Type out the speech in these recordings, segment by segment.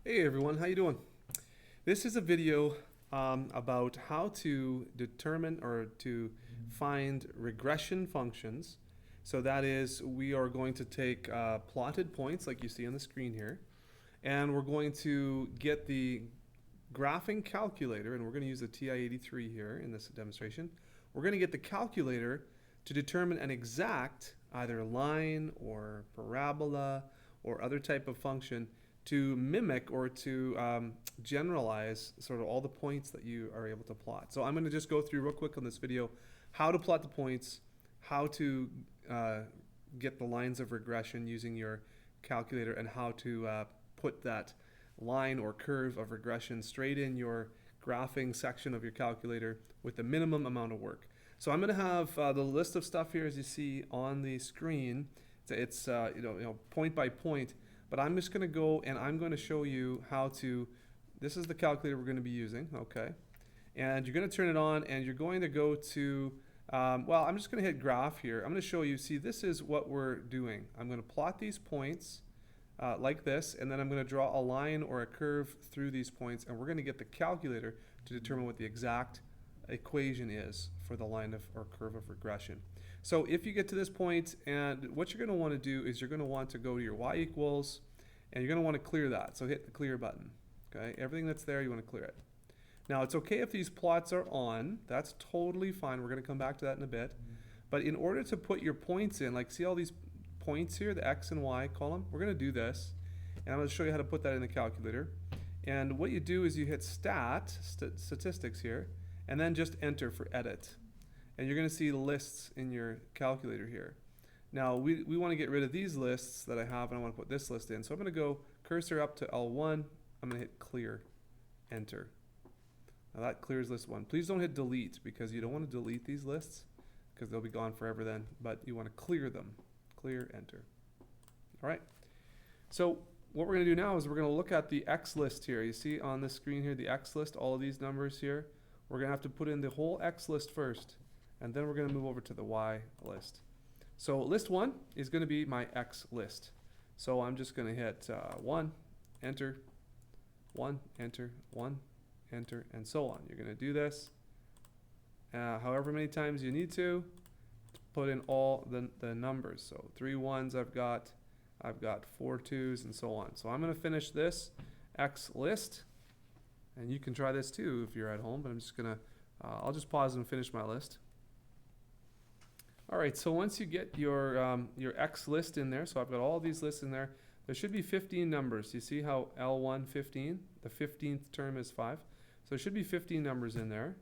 Hey everyone, how you doing? This is a video about how to determine or to find regression functions. So that is, we are going to take plotted points like you see on the screen here, and we're going to get the graphing calculator, and we're going to use the TI-83 here in this demonstration. We're going to get the calculator to determine an exact either line or parabola or other type of function to mimic or to generalize sort of all the points that you are able to plot. So I'm going to just go through real quick on this video how to plot the points, how to get the lines of regression using your calculator, and how to put that line or curve of regression straight in your graphing section of your calculator with the minimum amount of work. So I'm going to have the list of stuff here as you see on the screen. It's point by point. But I'm just going to go and I'm going to show you how to, this is the calculator we're going to be using, okay? And you're going to turn it on and you're going to go to, well, I'm just going to hit graph here. I'm going to show you, see, this is what we're doing. I'm going to plot these points like this, and then I'm going to draw a line or a curve through these points, and we're going to get the calculator to determine what the exact equation is for the line of or curve of regression. So if you get to this point, and what you're going to want to do is you're going to want to go to your y equals, and you're going to want to clear that. So hit the clear button. Okay, everything that's there, you want to clear it. Now it's okay if these plots are on. That's totally fine. We're going to come back to that in a bit. But in order to put your points in, like see all these points here, the x and y column, we're going to do this. And I'm going to show you how to put that in the calculator. And what you do is you hit statistics here, and then just enter for edit. And you're going to see lists in your calculator here. Now we want to get rid of these lists that I have, and I want to put this list in. So I'm going to go cursor up to L1. I'm going to hit clear, enter. Now that clears list 1. Please don't hit delete, because you don't want to delete these lists because they'll be gone forever then, but you want to clear them. Clear, enter. All right. So what we're going to do now is we're going to look at the X list here. You see on the screen here the X list, all of these numbers here. We're going to have to put in the whole X list first, and then we're going to move over to the Y list. So list 1 is going to be my X list. So I'm just going to hit 1, enter, 1, enter, 1, enter, and so on. You're going to do this however many times you need to put in all the numbers. So 3 1s I've got 4 2s, and so on. So I'm going to finish this X list, and you can try this too if you're at home, but I'm just going to, I'll just pause and finish my list. All right, so once you get your X list in there, so I've got all these lists in there, there should be 15 numbers. You see how L1, 15, the 15th term is 5. So there should be 15 numbers in there.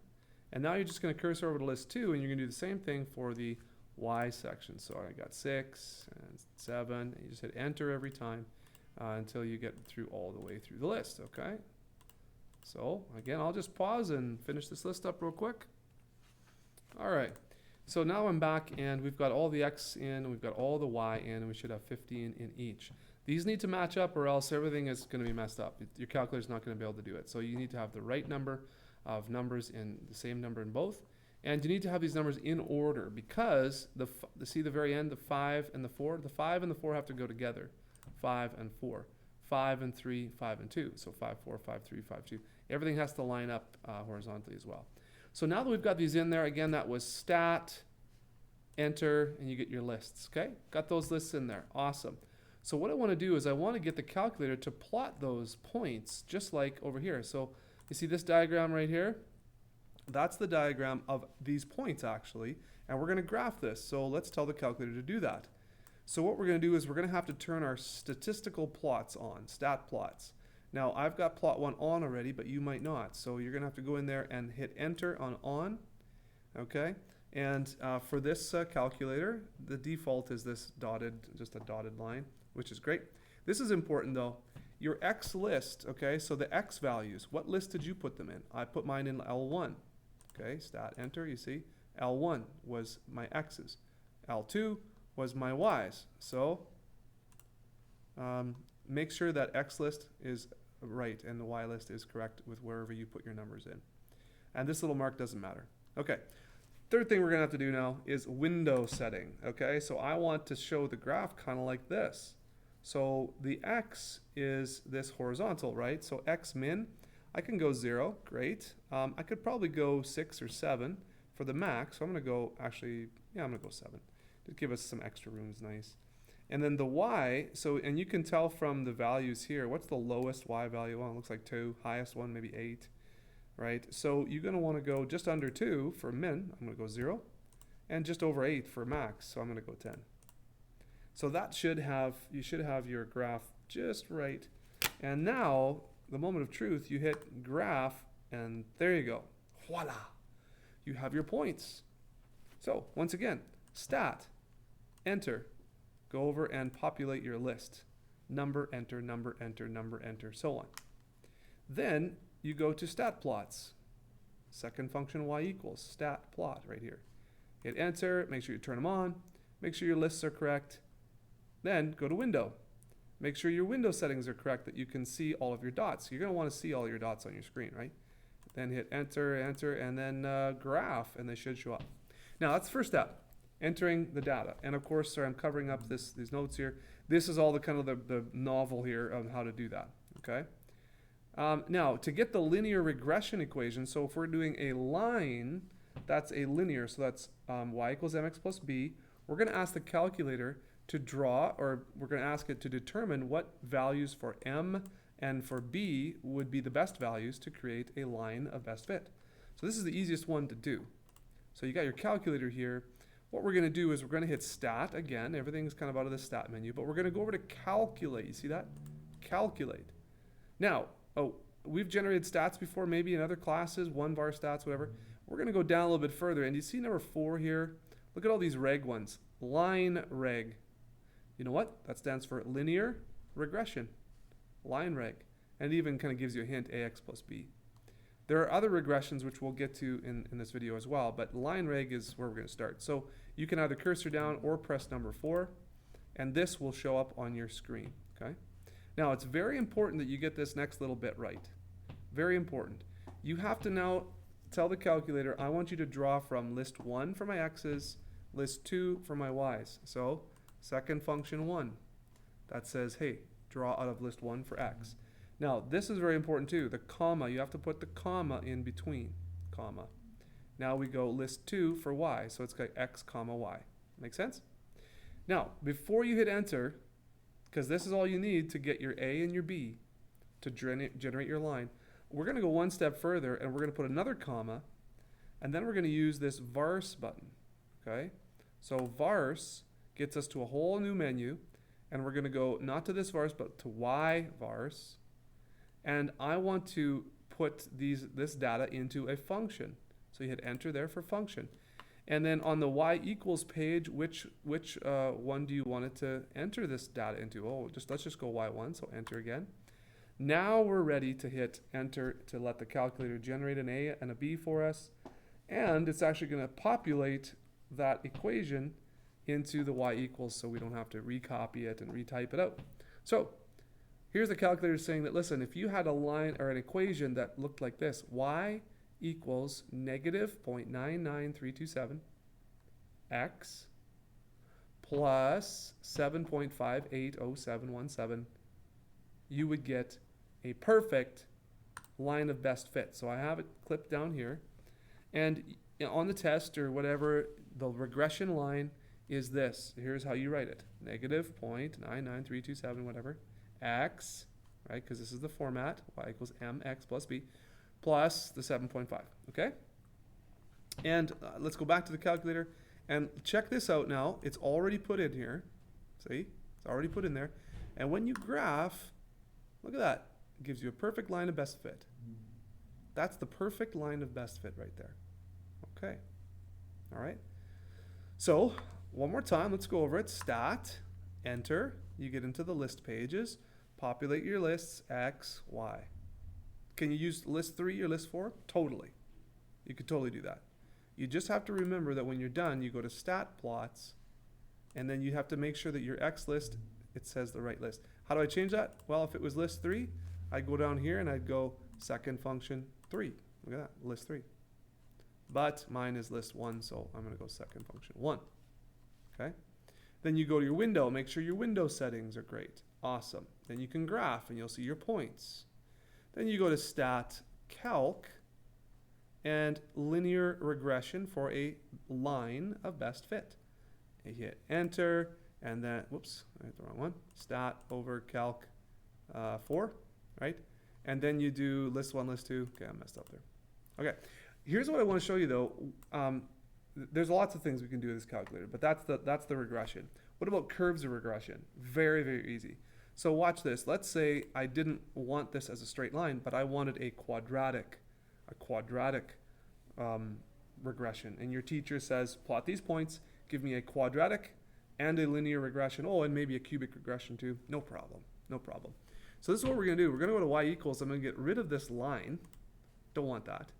And now you're just going to cursor over to list 2, and you're going to do the same thing for the Y section. So I got 6 and 7, and you just hit enter every time until you get through all the way through the list, okay? So again, I'll just pause and finish this list up real quick. All right. So now I'm back, and we've got all the X in, and we've got all the Y in, and we should have 15 in each. These need to match up, or else everything is going to be messed up. Your calculator's not going to be able to do it. So you need to have the right number of numbers in the same number in both. And you need to have these numbers in order, because see the very end, the 5 and the 4? The 5 and the 4 have to go together. 5 and 4. 5 and 3, 5 and 2. So 5, 4, 5, 3, 5, 2. Everything has to line up horizontally as well. So now that we've got these in there, again, that was stat, enter, and you get your lists, okay? Got those lists in there. Awesome. So what I want to do is I want to get the calculator to plot those points just like over here. So you see this diagram right here? That's the diagram of these points, actually, and we're going to graph this. So let's tell the calculator to do that. So what we're going to do is we're going to have to turn our statistical plots on, stat plots. Now, I've got plot 1 on already, but you might not. So you're going to have to go in there and hit enter on, okay? And for this calculator, the default is this dotted, just a dotted line, which is great. This is important though. Your X list, okay, so the X values, what list did you put them in? I put mine in L1, okay, stat enter, you see? L1 was my X's. L2 was my Y's. So make sure that X list is right and the Y list is correct with wherever you put your numbers in. And this little mark doesn't matter. Okay, third thing we're going to have to do now is window setting. Okay, so I want to show the graph kind of like this. So the x is this horizontal, right? So x min, I can go 0, great. I could probably go 6 or 7 for the max. So I'm going to go, actually, yeah, I'm going to go 7. Just give us some extra room is nice. And then the y, so, and you can tell from the values here, what's the lowest y value? Well, it looks like 2, highest one, maybe 8, right? So you're going to want to go just under 2 for min. I'm going to go 0. And just over 8 for max. So I'm going to go 10. So that should have, you should have your graph just right. And now, the moment of truth, you hit graph, and there you go. Voila! You have your points. So, once again, stat, enter, go over and populate your list. Number, enter, number, enter, number, enter, so on. Then, you go to stat plots. Second function y equals, stat plot right here. Hit enter, make sure you turn them on, make sure your lists are correct. Then go to window. Make sure your window settings are correct that you can see all of your dots. You're going to want to see all your dots on your screen, right? Then hit enter, enter, and then graph, and they should show up. Now that's the first step, entering the data. And of course, sorry, I'm covering up these notes here. This is all the kind of the novel here on how to do that, okay? Now, to get the linear regression equation, so if we're doing a line, that's a linear, so that's y equals mx plus b. We're going to ask the calculator to draw, or we're going to ask it to determine what values for m and for b would be the best values to create a line of best fit. So this is the easiest one to do. So you got your calculator here. What we're going to do is we're going to hit stat again. Everything's kind of out of the stat menu, but we're going to go over to calculate. You see that? Calculate. Now, we've generated stats before, maybe in other classes, 1-var stats, whatever. We're going to go down a little bit further, and you see number 4 here? Look at all these reg ones. Line reg. You know what? That stands for linear regression. Line reg. And it even kind of gives you a hint, ax plus b. There are other regressions which we'll get to in this video as well, but line reg is where we're going to start. So you can either cursor down or press number 4, and this will show up on your screen. Okay? Now, it's very important that you get this next little bit right. Very important. You have to now tell the calculator, I want you to draw from list 1 for my x's, list 2 for my y's. So second function 1, that says, hey, draw out of list 1 for x. Now, this is very important too. The comma, you have to put the comma in between, comma. Now we go list 2 for y, so it's got x comma y. Make sense? Now, before you hit enter, because this is all you need to get your a and your b to generate your line, we're going to go one step further, and we're going to put another comma, and then we're going to use this vars button. Okay? So vars gets us to a whole new menu, and we're going to go not to this vars, but to y vars. And I want to put this data into a function. So you hit enter there for function. And then on the y equals page, which one do you want it to enter this data into? Oh, let's just go y1, so enter again. Now we're ready to hit enter to let the calculator generate an a and a b for us. And it's actually going to populate that equation into the y equals, so we don't have to recopy it and retype it out. So here's the calculator saying that, listen, if you had a line or an equation that looked like this, y equals negative 0.99327 x plus 7.580717, you would get a perfect line of best fit. So I have it clipped down here, and on the test or whatever, the regression line is this. Here's how you write it. Negative 0.99327 whatever x, right, because this is the format, y equals mx plus b, plus the 7.5, okay? And let's go back to the calculator and check this out now. It's already put in here. See? It's already put in there. And when you graph, look at that. It gives you a perfect line of best fit. That's the perfect line of best fit right there. Okay. All right. So, one more time, let's go over it. Stat, enter. You get into the list pages. Populate your lists, x, y. Can you use list 3 or list 4? Totally. You could totally do that. You just have to remember that when you're done, you go to stat plots, and then you have to make sure that your x list, it says the right list. How do I change that? Well, if it was list 3, I'd go down here and I'd go second function 3. Look at that, list 3. But mine is list 1, so I'm going to go second function 1. Okay? Then you go to your window. Make sure your window settings are great. Awesome. Then you can graph and you'll see your points. Then you go to stat calc and linear regression for a line of best fit. You hit enter and then, whoops, I hit the wrong one. Stat over calc 4, right? And then you do list 1, list 2. Okay, I messed up there. Okay, here's what I want to show you though. There's lots of things we can do with this calculator, but that's the regression. What about curves of regression? Very, very easy. So watch this. Let's say I didn't want this as a straight line, but I wanted a quadratic regression. And your teacher says, plot these points, give me a quadratic and a linear regression. Oh, and maybe a cubic regression too. No problem, no problem. So this is what we're gonna do. We're gonna go to y equals. I'm gonna get rid of this line. Don't want that.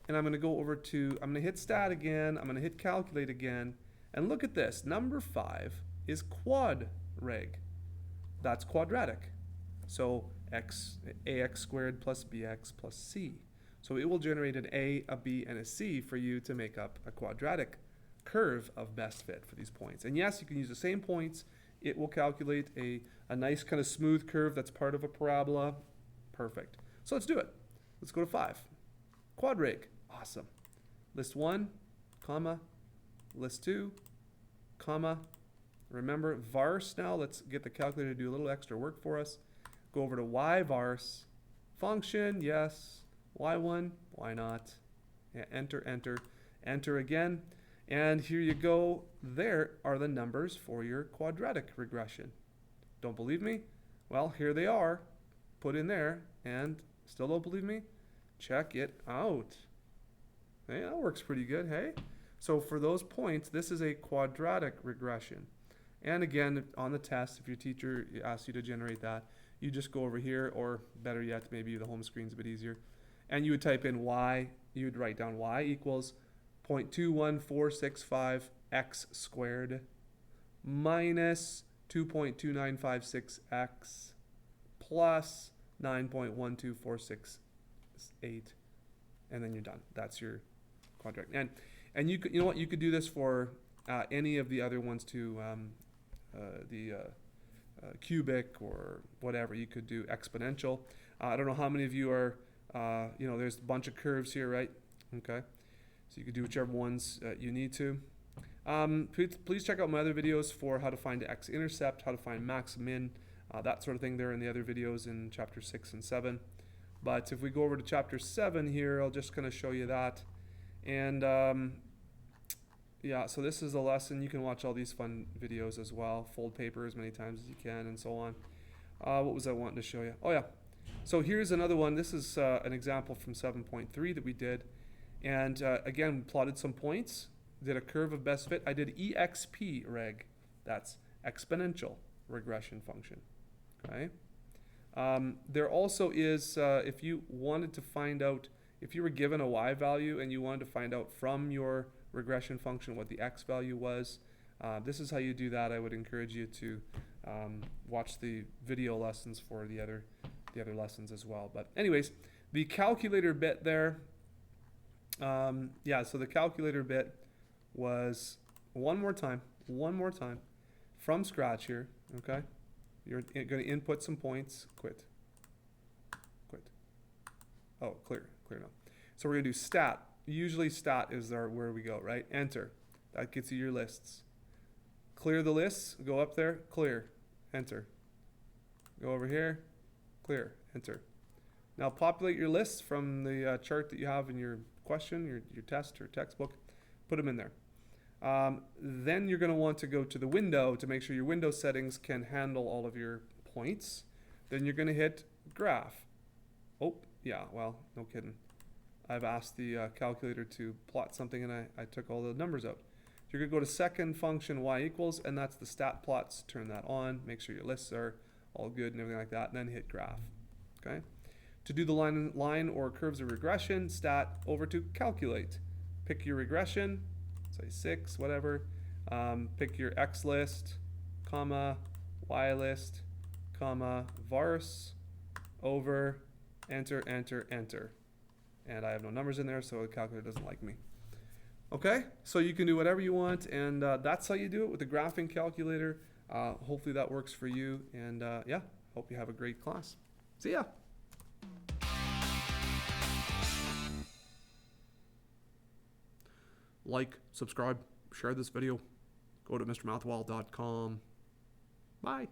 And I'm going to go over to, I'm going to hit stat again, I'm going to hit calculate again, and look at this. Number 5 is quad reg. That's quadratic. So ax squared plus bx plus c. So it will generate an a, a b, and a c for you to make up a quadratic curve of best fit for these points. And yes, you can use the same points. It will calculate a nice kind of smooth curve that's part of a parabola. Perfect. So let's do it. Let's go to 5. Quad reg. Awesome. List 1, comma, list 2, comma. Remember vars now. Let's get the calculator to do a little extra work for us. Go over to y vars. Function, yes. y1, why not? Yeah, enter, enter, enter again. And here you go. There are the numbers for your quadratic regression. Don't believe me? Well, here they are. Put in there. And still don't believe me? Check it out. Hey, that works pretty good, hey? So for those points, this is a quadratic regression. And again, on the test, if your teacher asks you to generate that, you just go over here, or better yet, maybe the home screen's a bit easier, and you would type in y, you would write down y equals 0.21465 x squared minus 2.2956x plus 9.12468, and then you're done. That's your quadratic. And you could, you know what, you could do this for any of the other ones too, cubic or whatever. You could do exponential. I don't know how many of you are, you know, there's a bunch of curves here, right? Okay, so you could do whichever ones you need to. Please check out my other videos for how to find the x-intercept, how to find max, min, that sort of thing. There in the other videos in chapter 6 and 7. But if we go over to chapter 7 here, I'll just kind of show you that. And yeah, so this is a lesson. You can watch all these fun videos as well. Fold paper as many times as you can and so on. What was I wanting to show you? Oh yeah. So here's another one. This is an example from 7.3 that we did. And again, plotted some points. Did a curve of best fit. I did EXP reg. That's exponential regression function. Okay. There also is, if you wanted to find out, if you were given a y value and you wanted to find out from your regression function what the x value was, this is how you do that. I would encourage you to watch the video lessons for the other lessons as well. But anyways, the calculator bit there, yeah, so the calculator bit was one more time from scratch here, okay? You're going to input some points, quit. Oh, clear now. So we're going to do stat. Usually stat is where we go, right? Enter. That gets you your lists. Clear the lists, go up there, clear, enter. Go over here, clear, enter. Now populate your lists from the chart that you have in your question, your test or textbook. Put them in there. Then you're going to want to go to the window to make sure your window settings can handle all of your points. Then you're going to hit graph. Oh, yeah, well, no kidding. I've asked the calculator to plot something and I took all the numbers out. So you're going to go to second function y equals, and that's the stat plots. Turn that on. Make sure your lists are all good and everything like that, and then hit graph. Okay. To do the line or curves of regression, stat over to calculate. Pick your regression, say 6, whatever. Pick your x list, comma, y list, comma, vars, over, enter, enter, enter. And I have no numbers in there, so the calculator doesn't like me. Okay, so you can do whatever you want, and that's how you do it with the graphing calculator. Hopefully that works for you, and yeah, hope you have a great class. See ya. Like, subscribe, share this video. Go to mrmathwell.com. Bye.